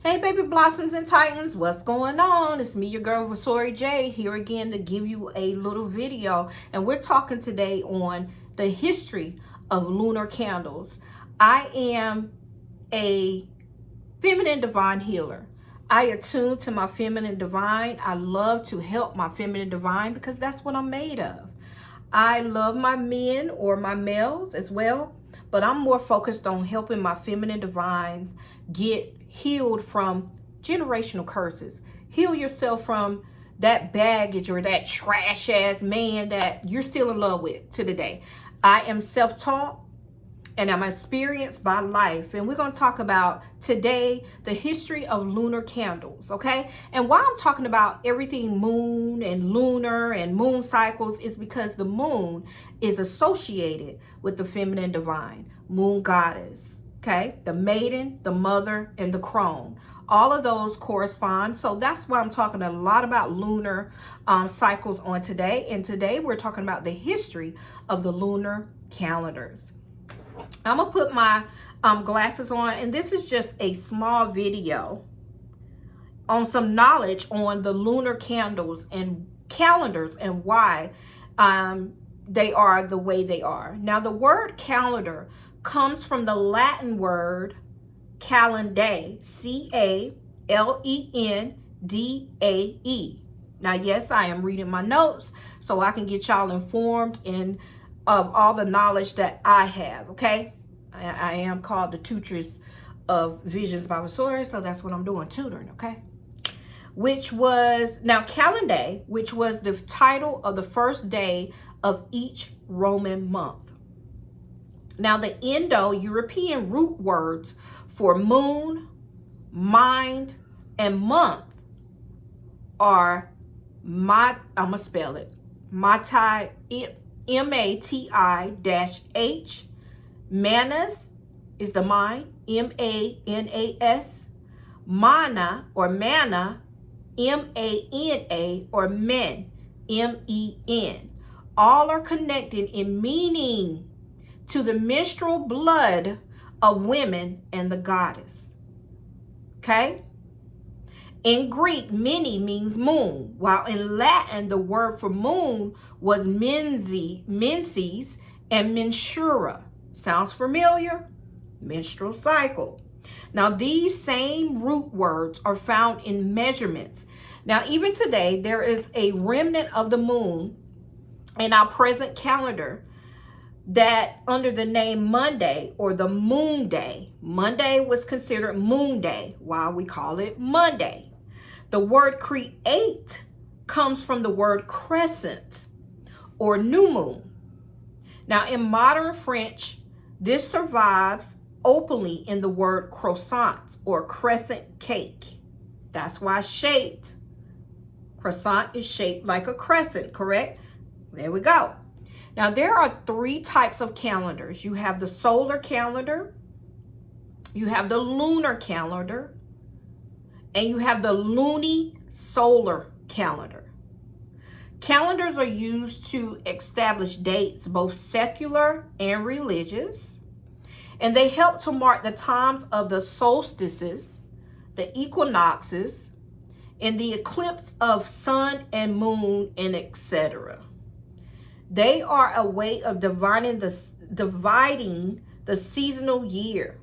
Hey baby blossoms and titans, what's going on? It's me, your girl Vasori Jade, here again to give you a little video. And we're talking today on the history of lunar candles. I am a feminine divine healer. I attune to my feminine divine. I love to help my feminine divine because that's what I'm made of. I love my men or my males as well, but I'm more focused on helping my feminine divines get healed from generational curses. Heal yourself from that baggage or that trash ass man that you're still in love with to today. I am self-taught and I'm experienced by life. And we're going to talk about today the history of lunar candles, okay? And why I'm talking about everything moon and lunar and moon cycles is because the moon is associated with the feminine divine, moon goddess, okay? The maiden, the mother, and the crone. All of those correspond. So that's why I'm talking a lot about lunar cycles on today. And today we're talking about the history of the lunar calendars. I'm gonna put my glasses on, and this is just a small video on some knowledge on the lunar candles and calendars and why they are the way they are. Now, the word calendar comes from the Latin word calendae, C-A-L-E-N-D-A-E. Now, yes, I am reading my notes so I can get y'all informed of all the knowledge that I have, okay? I am called the tutress of Visions by Vasori, so that's what I'm doing, tutoring, okay? Which was, now calendae, which was the title of the first day of each Roman month. Now the Indo-European root words for moon, mind, and month are, I'm gonna spell it, Mati, M-A-T-I-H. Manas is the mind, M-A-N-A-S. Mana or mana, M-A-N-A, or men, M-E-N. All are connected in meaning to the menstrual blood of women and the goddess. Okay? In Greek, many means moon, while in Latin, the word for moon was menses and mensura. Sounds familiar? Menstrual cycle. Now, these same root words are found in measurements. Now, even today, there is a remnant of the moon in our present calendar that under the name Monday or the moon day. Monday was considered moon day, while we call it Monday. The word create comes from the word crescent or new moon. Now, in modern French, this survives openly in the word croissant or crescent cake. That's why shaped. Croissant is shaped like a crescent, correct? There we go. Now, there are three types of calendars. You have the solar calendar, you have the lunar calendar, and you have the lunisolar calendar. Calendars are used to establish dates, both secular and religious, and they help to mark the times of the solstices, the equinoxes, and the eclipse of sun and moon, and etc. They are a way of dividing the seasonal year.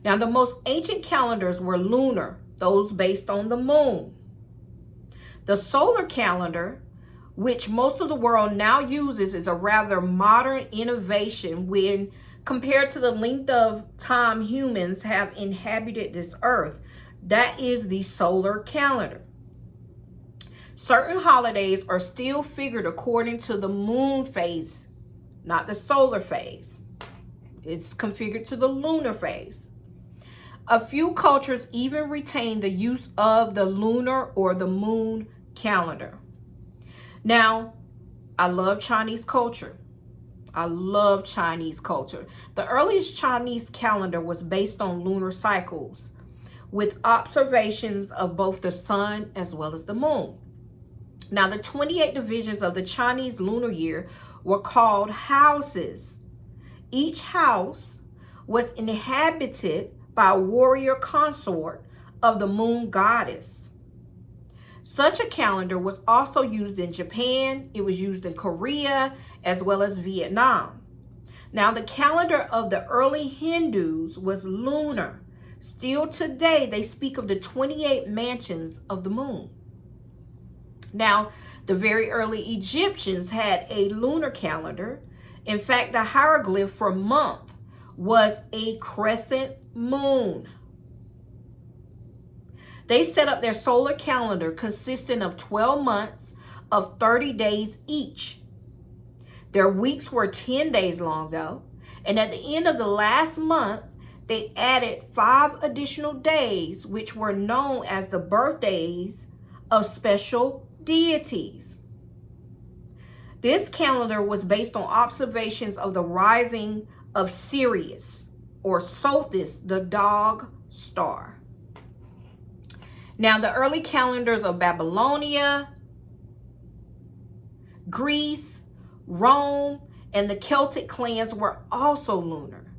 Now, the most ancient calendars were lunar, those based on the moon. The solar calendar, which most of the world now uses, is a rather modern innovation when compared to the length of time humans have inhabited this earth. That is the solar calendar. Certain holidays are still figured according to the moon phase, not the solar phase. It's configured to the lunar phase. A few cultures even retain the use of the lunar or the moon calendar. Now, I love Chinese culture. I love Chinese culture. The earliest Chinese calendar was based on lunar cycles with observations of both the sun as well as the moon. Now, the 28 divisions of the Chinese lunar year were called houses. Each house was inhabited by a warrior consort of the moon goddess. Such a calendar was also used in Japan. It was used in Korea as well as Vietnam. Now, the calendar of the early Hindus was lunar. Still today, they speak of the 28 mansions of the moon. Now, the very early Egyptians had a lunar calendar. In fact, the hieroglyph for month was a crescent moon. They set up their solar calendar consisting of 12 months of 30 days each. Their weeks were 10 days long, though, and at the end of the last month, they added 5 additional days, which were known as the birthdays of special deities. This calendar was based on observations of the rising of Sirius, or Sothis, the dog star. Now, the early calendars of Babylonia, Greece, Rome, and the Celtic clans were also lunar.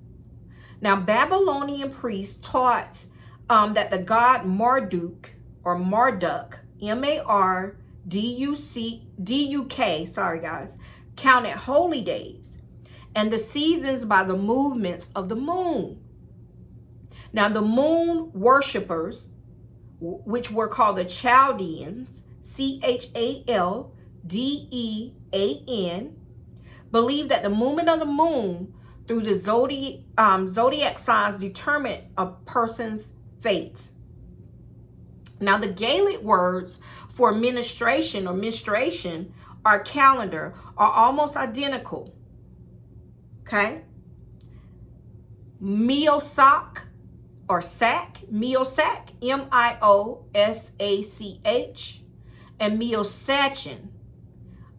Now, Babylonian priests taught that the god Marduk, or Marduk, M-A-R-D-U-K, sorry guys, counted holy days and the seasons by the movements of the moon. Now, the moon worshippers, which were called the Chaldeans, Chaldean, believed that the movement of the moon through the zodiac signs determined a person's fate. Now, the Gaelic words for menstruation or menstruation or calendar are almost identical. Okay? Miosak or sack, Miosak, M-I-O-S-A-C-H, and Miosachin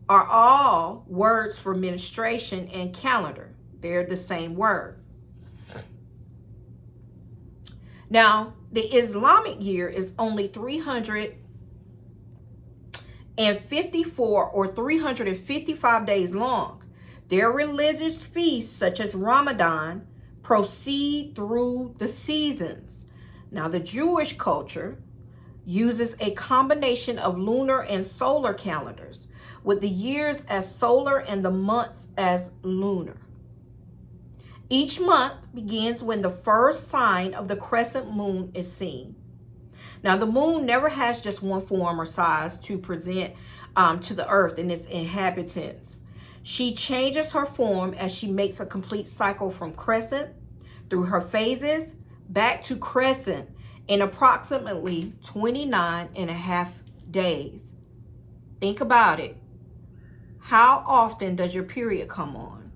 are all words for menstruation and calendar. They're the same word. Now, the Islamic year is only 354 or 355 days long. Their religious feasts, such as Ramadan, proceed through the seasons. Now, the Jewish culture uses a combination of lunar and solar calendars, with the years as solar and the months as lunar. Each month begins when the first sign of the crescent moon is seen. Now, the moon never has just one form or size to present to the earth and its inhabitants. She changes her form as she makes a complete cycle from crescent through her phases back to crescent in approximately 29 and a half days. Think about it. How often does your period come on?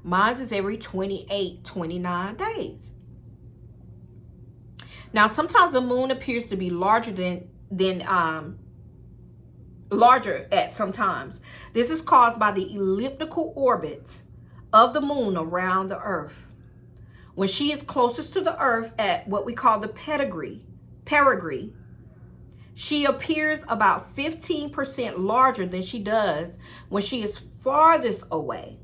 Mine is every 28, 29 days. Now, sometimes the moon appears to be larger larger at some times. This is caused by the elliptical orbit of the moon around the earth. When she is closest to the earth at what we call the perigee, she appears about 15% larger than she does when she is farthest away.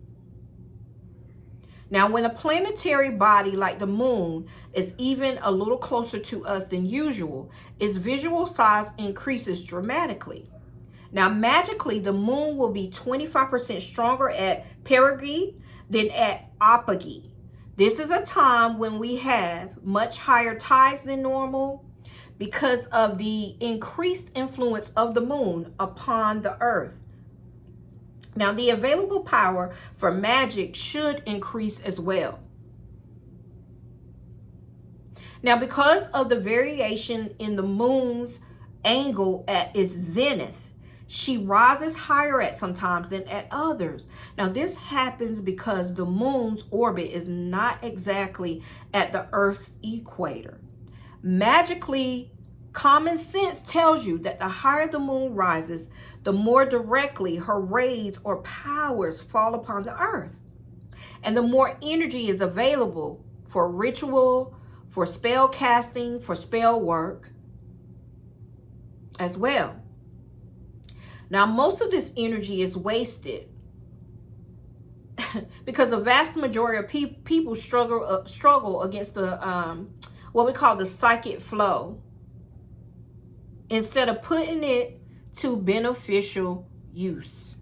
Now, when a planetary body like the moon is even a little closer to us than usual, its visual size increases dramatically. Now, magically, the moon will be 25% stronger at perigee than at apogee. This is a time when we have much higher tides than normal because of the increased influence of the moon upon the earth. Now, the available power for magic should increase as well. Now, because of the variation in the moon's angle at its zenith, she rises higher at some times than at others. Now, this happens because the moon's orbit is not exactly at the Earth's equator. Magically, common sense tells you that the higher the moon rises, the more directly her rays or powers fall upon the earth. And the more energy is available for ritual, for spell casting, for spell work as well. Now, most of this energy is wasted because a vast majority of people struggle against the what we call the psychic flow, instead of putting it to beneficial use.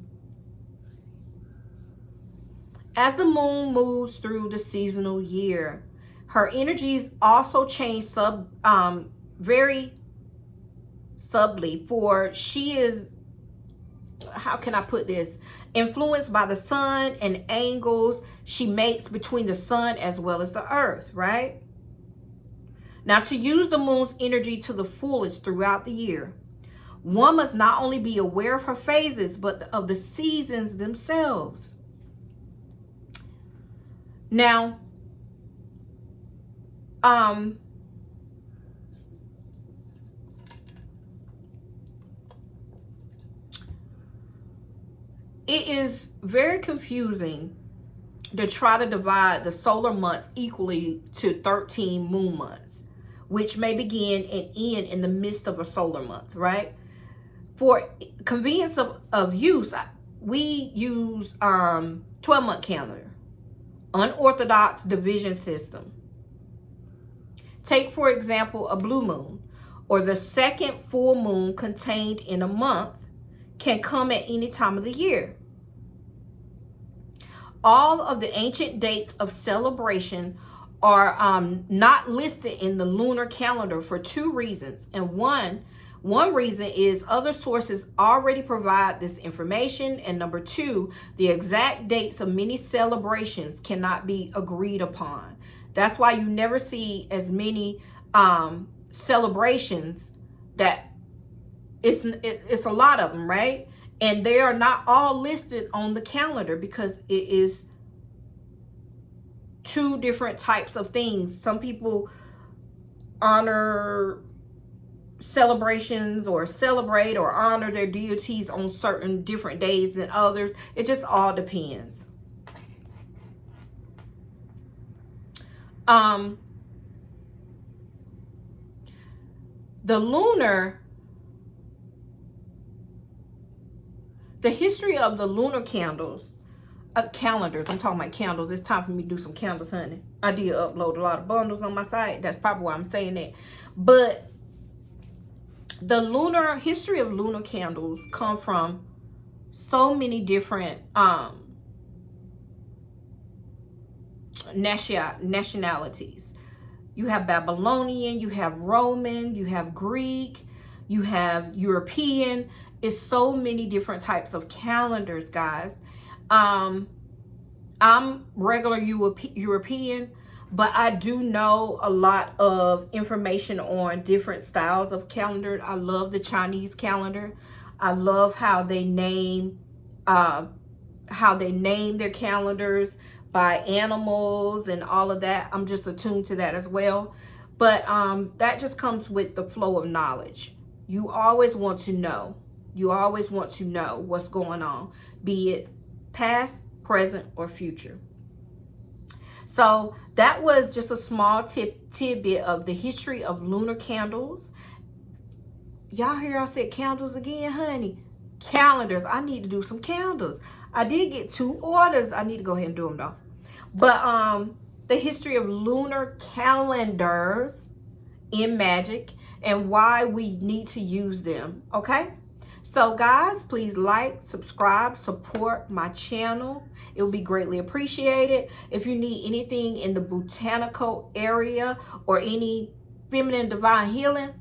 As the moon moves through the seasonal year, her energies also change very subtly, for she is, how can I put this, influenced by the sun and angles she makes between the sun as well as the earth, right? Now, to use the moon's energy to the fullest throughout the year, one must not only be aware of her phases, but of the seasons themselves. Now, it is very confusing to try to divide the solar months equally to 13 moon months, which may begin and end in the midst of a solar month, right? For convenience of use, we use 12-month calendar, unorthodox division system. Take, for example, a blue moon, or the second full moon contained in a month, can come at any time of the year. All of the ancient dates of celebration are not listed in the lunar calendar for two reasons. And one reason is other sources already provide this information. And number two, the exact dates of many celebrations cannot be agreed upon. That's why you never see as many celebrations. That it's a lot of them, right? And they are not all listed on the calendar because it is two different types of things. Some people honor celebrations or celebrate or honor their deities on certain different days than others. It just all depends. The history of the lunar calendars, I'm talking about candles. It's time for me to do some candles, honey. I did upload a lot of bundles on my site. That's probably why I'm saying that. But the history of lunar candles come from so many different nationalities. You have Babylonian, you have Roman, you have Greek, you have European. It's so many different types of calendars, guys. I'm regular European, but I do know a lot of information on different styles of calendar. I love the Chinese calendar. I love how they name their calendars by animals and all of that. I'm just attuned to that as well. But that just comes with the flow of knowledge. You always want to know. You always want to know what's going on, be it past, present, or future. So that was just a small tidbit of the history of lunar candles. Y'all hear I said candles again, honey? Calendars. I need to do some candles. I did get 2 orders. I need to go ahead and do them though. But the history of lunar calendars in Magick and why we need to use them, okay? So guys, please like, subscribe, support my channel. It will be greatly appreciated. If you need anything in the botanical area or any feminine divine healing,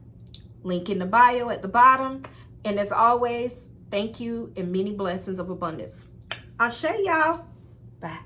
link in the bio at the bottom. And as always, thank you and many blessings of abundance. I'll show y'all. Bye.